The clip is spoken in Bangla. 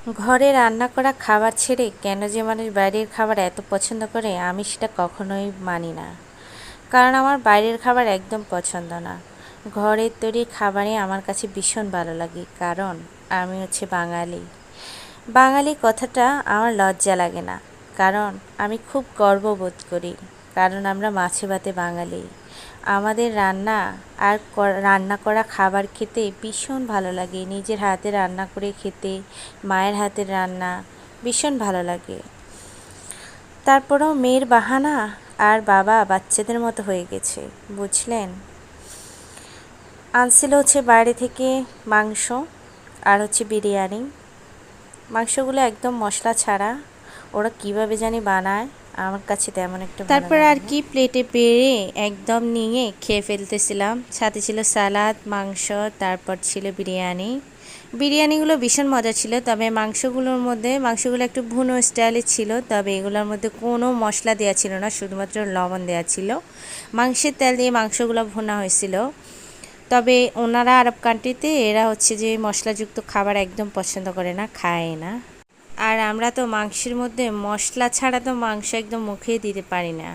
ঘরে রান্না করা খাবার ছেড়ে কেন যে মানুষ বাইরের খাবার এত পছন্দ করে আমি সেটা কখনোই মানি না। কারণ আমার বাইরের খাবার একদম পছন্দ না। ঘরের তৈরি খাবারই আমার কাছে ভীষণ ভালো লাগে, কারণ আমি হচ্ছে বাঙালি। বাঙালি কথাটা আমার লজ্জা লাগে না, কারণ আমি খুব গর্ববোধ করি। কারণ আমরা মাছে ভাতে বাঙালি। আমাদের রান্না আর রান্না করা খাবার খেতে ভীষণ ভালো লাগে। নিজের হাতে রান্না করে খেতে, মায়ের হাতের রান্না ভীষণ ভালো লাগে। তারপরেও মেয়ের বাহানা আর বাবা বাচ্চাদের মতো হয়ে গেছে, বুঝলেন। আনছিল হচ্ছে বাইরে থেকে মাংস আর হচ্ছে বিরিয়ানি। মাংসগুলো একদম মশলা ছাড়া, ওরা কিভাবে জানি বানায়, আমার কাছে তেমন একটা ভালো তারপর লাগে আর না। কি প্লেটে পেরে একদম নিয়ে খেয়ে ফেলতেছিলাম। সাথে ছিল সালাদ, মাংস, তারপর ছিল বিরিয়ানি। বিরিয়ানিগুলো ভীষণ মজা ছিল, তবে মাংসগুলো একটু ভুনো স্টাইলে ছিল, তবে এগুলোর মধ্যে কোনো মশলা দেওয়া ছিল না, শুধুমাত্র লবণ দেওয়া ছিল। মাংসের তেল দিয়ে মাংসগুলো ভুনা হয়েছিল। তবে ওনারা আরব কান্ট্রিতে এরা হচ্ছে যে মশলাযুক্ত খাবার একদম পছন্দ করে না, খায় না। আর আমরা তো মাংসের মধ্যে মশলা ছাড়া তো মাংস একদম মুখে দিতে পারি না।